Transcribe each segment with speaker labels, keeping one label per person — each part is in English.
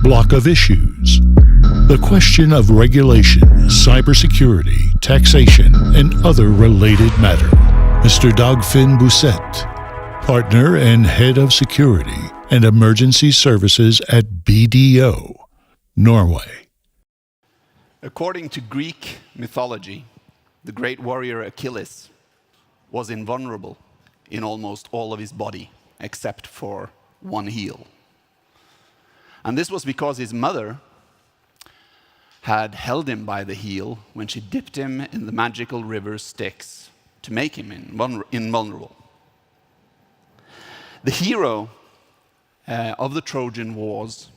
Speaker 1: block of issues. The question of regulation, cybersecurity, taxation, and other related matter. Mr. Dagfinn Buset, Partner and Head of Security and Emergency Services at BDO, Norway.
Speaker 2: According to Greek mythology, the great warrior Achilles was invulnerable in almost all of his body, except for one heel. And this was because his mother had held him by the heel when she dipped him in the magical river Styx to make him invulnerable. The hero of the Trojan Wars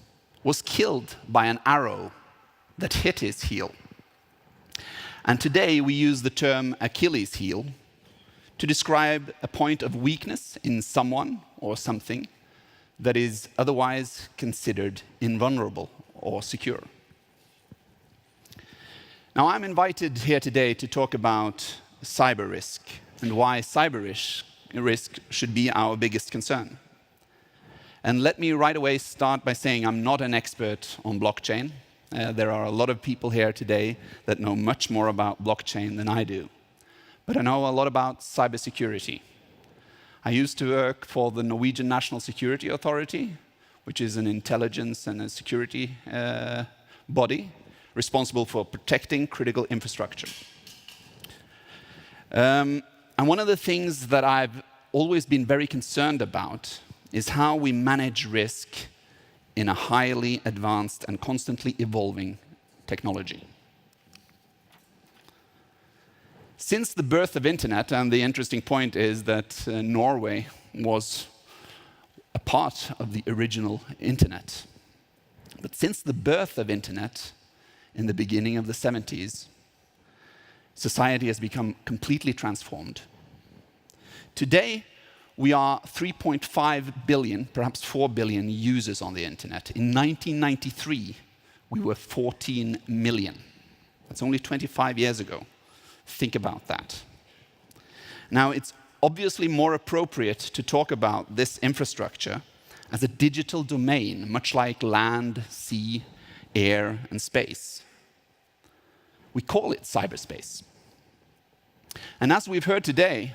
Speaker 2: was killed by an arrow that hit his heel. And today we use the term Achilles heel to describe a point of weakness in someone or something that is otherwise considered invulnerable or secure. Now, I'm invited here today to talk about cyber risk and why cyber risk should be our biggest concern. And let me right away start by saying I'm not an expert on blockchain. There are a lot of people here today that know much more about blockchain than I do. But I know a lot about cybersecurity. I used to work for the Norwegian National Security Authority, which is an intelligence and a security body responsible for protecting critical infrastructure. And one of the things that I've always been very concerned about is how we manage risk in a highly advanced and constantly evolving technology. Since the birth of internet, and the interesting point is that Norway was a part of the original internet. But since the birth of internet in the beginning of the 70s, society has become completely transformed. Today, we are 3.5 billion, perhaps 4 billion users on the internet. In 1993, we were 14 million. That's only 25 years ago. Think about that. Now, it's obviously more appropriate to talk about this infrastructure as a digital domain, much like land, sea, air, and space. We call it cyberspace. And as we've heard today,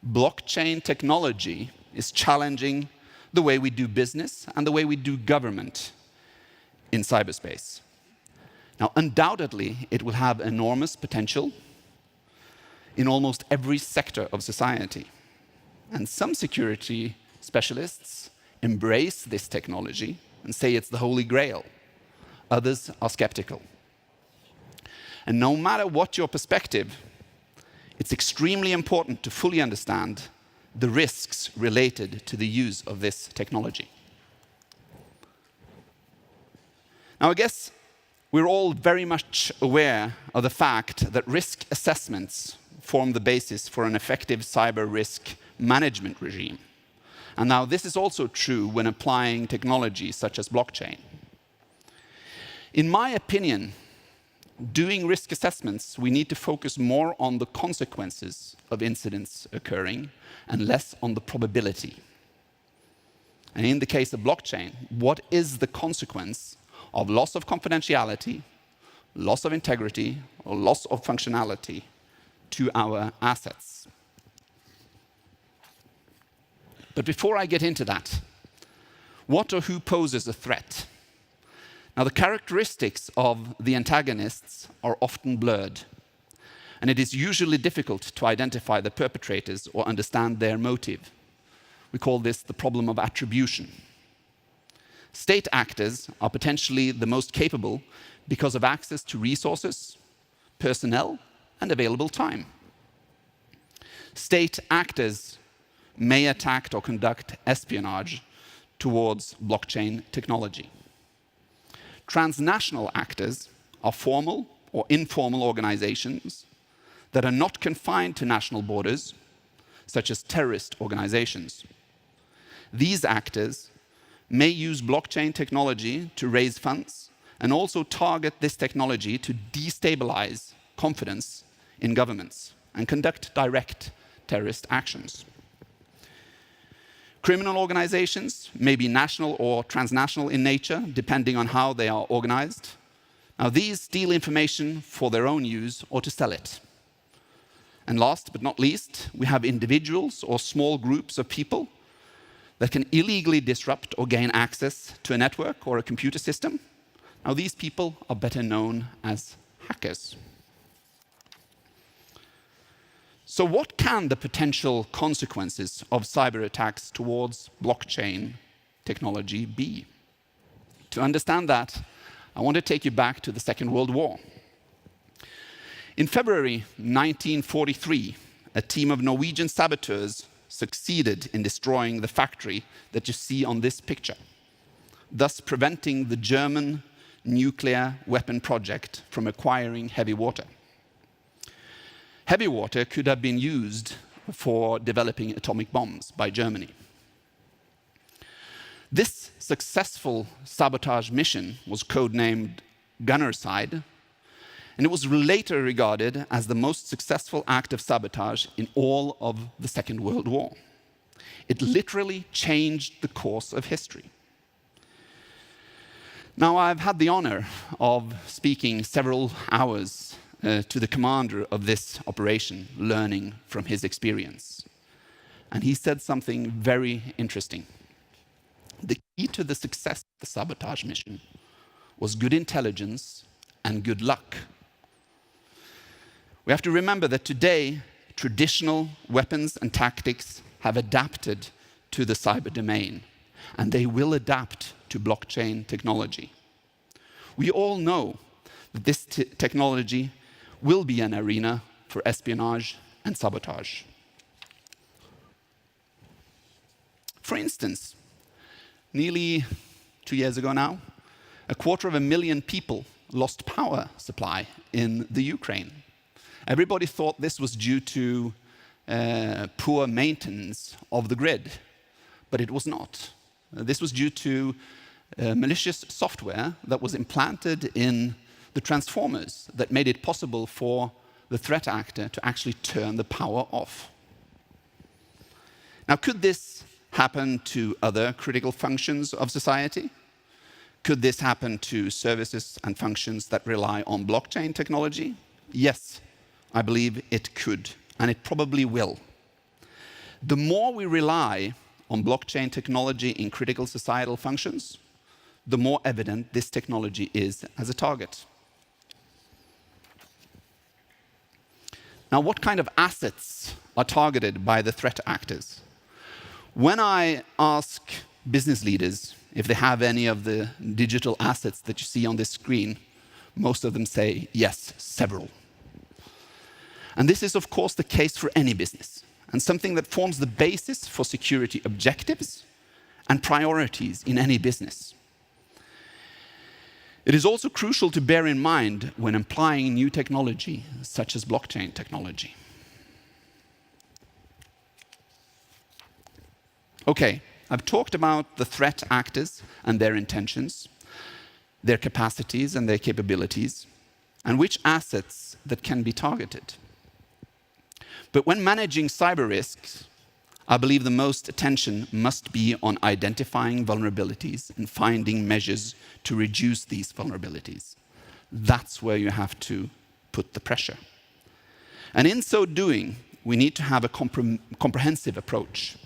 Speaker 2: blockchain technology is challenging the way we do business and the way we do government in cyberspace. Now, undoubtedly, it will have enormous potential in almost every sector of society. And some security specialists embrace this technology and say it's the holy grail. Others are skeptical. And no matter what your perspective, it's extremely important to fully understand the risks related to the use of this technology. Now, I guess we're all very much aware of the fact that risk assessments form the basis for an effective cyber risk management regime. And now this is also true when applying technology such as blockchain. In my opinion, doing risk assessments, we need to focus more on the consequences of incidents occurring and less on the probability. And in the case of blockchain, what is the consequence of loss of confidentiality, loss of integrity, or loss of functionality to our assets? But before I get into that, what or who poses a threat? Now, the characteristics of the antagonists are often blurred, and it is usually difficult to identify the perpetrators or understand their motive. We call this the problem of attribution. State actors are potentially the most capable because of access to resources, personnel, and available time. State actors may attack or conduct espionage towards blockchain technology. Transnational actors are formal or informal organizations that are not confined to national borders, such as terrorist organizations. These actors may use blockchain technology to raise funds and also target this technology to destabilize confidence in governments and conduct direct terrorist actions. Criminal organizations may be national or transnational in nature, depending on how they are organized. Now, these steal information for their own use or to sell it. And last but not least, we have individuals or small groups of people that can illegally disrupt or gain access to a network or a computer system. Now, these people are better known as hackers. So what can the potential consequences of cyber attacks towards blockchain technology be? To understand that, I want to take you back to the Second World War. In February 1943, a team of Norwegian saboteurs succeeded in destroying the factory that you see on this picture, thus preventing the German nuclear weapon project from acquiring heavy water. Heavy water could have been used for developing atomic bombs by Germany. This successful sabotage mission was codenamed Gunnerside, and it was later regarded as the most successful act of sabotage in all of the Second World War. It literally changed the course of history. Now, I've had the honor of speaking several hours to the commander of this operation, learning from his experience. And he said something very interesting. The key to the success of the sabotage mission was good intelligence and good luck. We have to remember that today, traditional weapons and tactics have adapted to the cyber domain, and they will adapt to blockchain technology. We all know that this technology will be an arena for espionage and sabotage. For instance, nearly 2 years ago now, 250,000 people lost power supply in the Ukraine. Everybody thought this was due to poor maintenance of the grid, but it was not. This was due to malicious software that was implanted in the transformers that made it possible for the threat actor to actually turn the power off. Now, could this happen to other critical functions of society? Could this happen to services and functions that rely on blockchain technology? Yes, I believe it could, and it probably will. The more we rely on blockchain technology in critical societal functions, the more evident this technology is as a target. Now, what kind of assets are targeted by the threat actors? When I ask business leaders if they have any of the digital assets that you see on this screen, most of them say, yes, several. And this is, of course, the case for any business, and something that forms the basis for security objectives and priorities in any business. It is also crucial to bear in mind when applying new technology, such as blockchain technology. Okay, I've talked about the threat actors and their intentions, their capacities and their capabilities, and which assets that can be targeted. But when managing cyber risks, I believe the most attention must be on identifying vulnerabilities and finding measures to reduce these vulnerabilities. That's where you have to put the pressure. And in so doing, we need to have a comprehensive approach,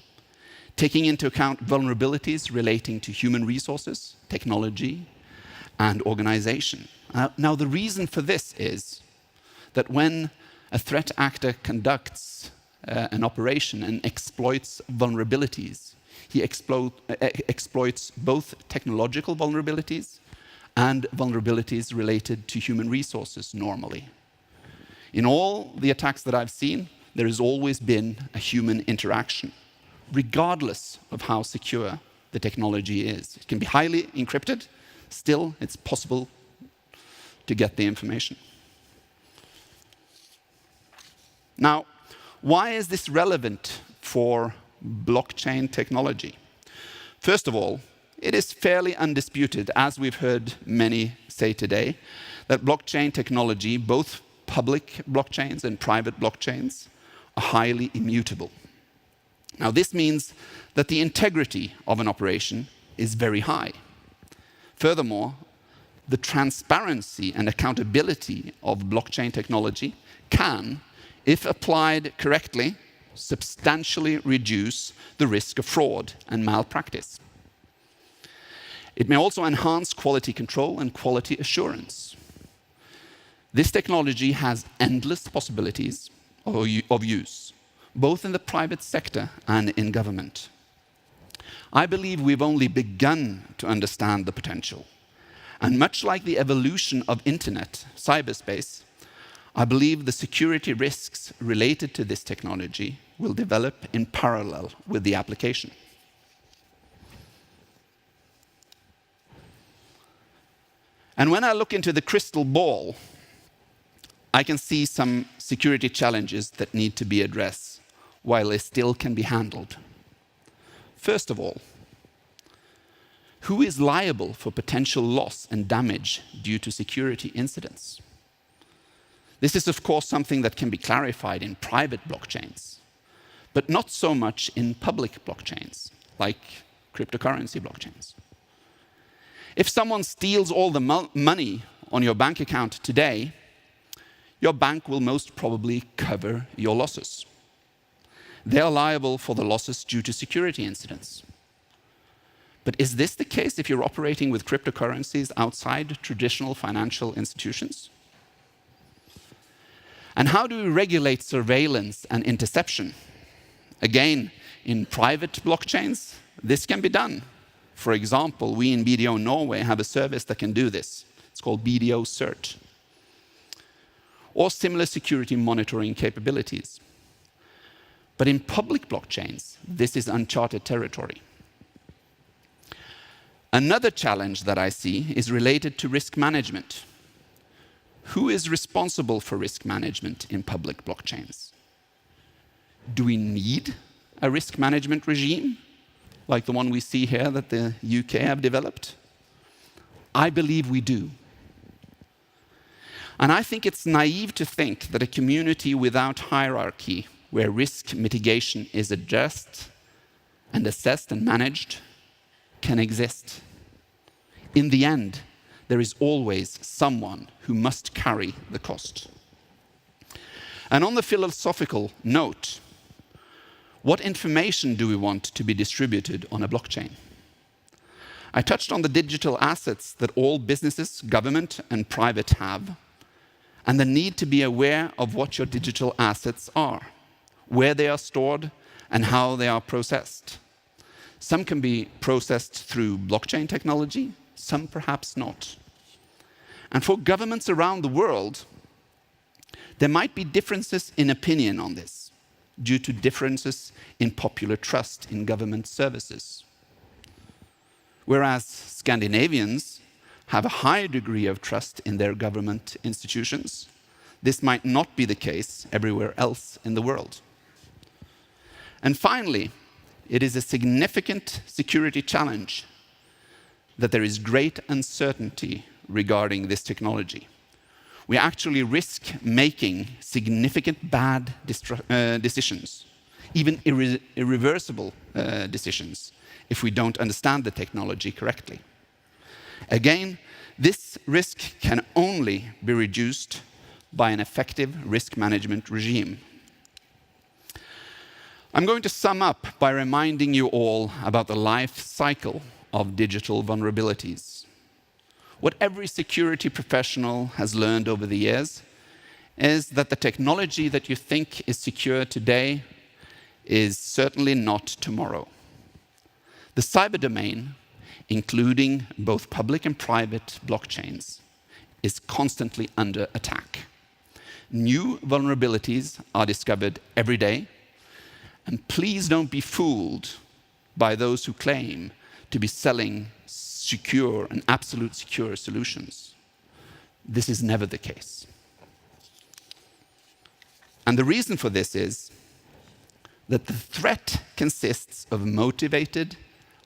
Speaker 2: taking into account vulnerabilities relating to human resources, technology, and organization. Now, the reason for this is that when a threat actor conducts an operation and exploits vulnerabilities, he exploits both technological vulnerabilities and vulnerabilities related to human resources normally. In all the attacks that I've seen, there has always been a human interaction, regardless of how secure the technology is. It can be highly encrypted, still it's possible to get the information. Now, why is this relevant for blockchain technology? First of all, it is fairly undisputed, as we've heard many say today, that blockchain technology, both public blockchains and private blockchains, are highly immutable. Now, this means that the integrity of an operation is very high. Furthermore, the transparency and accountability of blockchain technology can, if applied correctly, substantially reduce the risk of fraud and malpractice. It may also enhance quality control and quality assurance. This technology has endless possibilities of use, both in the private sector and in government. I believe we've only begun to understand the potential. And much like the evolution of internet, cyberspace, I believe the security risks related to this technology will develop in parallel with the application. And when I look into the crystal ball, I can see some security challenges that need to be addressed while they still can be handled. First of all, who is liable for potential loss and damage due to security incidents? This is, of course, something that can be clarified in private blockchains, but not so much in public blockchains, like cryptocurrency blockchains. If someone steals all the money on your bank account today, your bank will most probably cover your losses. They are liable for the losses due to security incidents. But is this the case if you're operating with cryptocurrencies outside traditional financial institutions? And how do we regulate surveillance and interception? Again, in private blockchains, this can be done. For example, we in BDO Norway have a service that can do this. It's called BDO Cert. Or similar security monitoring capabilities. But in public blockchains, this is uncharted territory. Another challenge that I see is related to risk management. Who is responsible for risk management in public blockchains? Do we need a risk management regime, like the one we see here that the UK have developed? I believe we do. And I think it's naive to think that a community without hierarchy, where risk mitigation is addressed and assessed and managed, can exist. In the end, there is always someone who must carry the cost. And on the philosophical note, what information do we want to be distributed on a blockchain? I touched on the digital assets that all businesses, government, and private have, and the need to be aware of what your digital assets are, where they are stored, and how they are processed. Some can be processed through blockchain technology, some perhaps not. And for governments around the world, there might be differences in opinion on this, due to differences in popular trust in government services. Whereas Scandinavians have a high degree of trust in their government institutions, this might not be the case everywhere else in the world. And finally, it is a significant security challenge that there is great uncertainty regarding this technology. We actually risk making significant bad decisions, even irreversible decisions, if we don't understand the technology correctly. Again, this risk can only be reduced by an effective risk management regime. I'm going to sum up by reminding you all about the life cycle of digital vulnerabilities. What every security professional has learned over the years is that the technology that you think is secure today is certainly not tomorrow. The cyber domain, including both public and private blockchains, is constantly under attack. New vulnerabilities are discovered every day, and please don't be fooled by those who claim to be selling secure and absolute secure solutions. This is never the case. And the reason for this is that the threat consists of motivated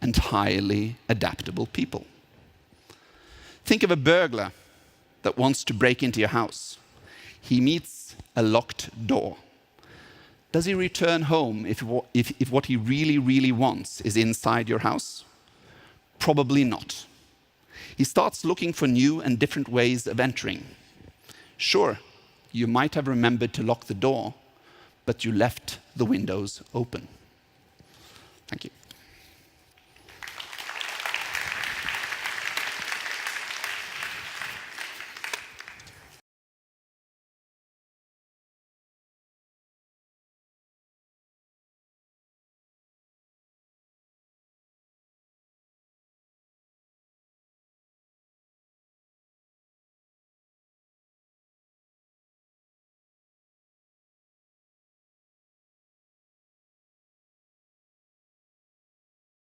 Speaker 2: and highly adaptable people. Think of a burglar that wants to break into your house. He meets a locked door. Does he return home if what he really, really wants is inside your house? Probably not. He starts looking for new and different ways of entering. Sure, you might have remembered to lock the door, but you left the windows open.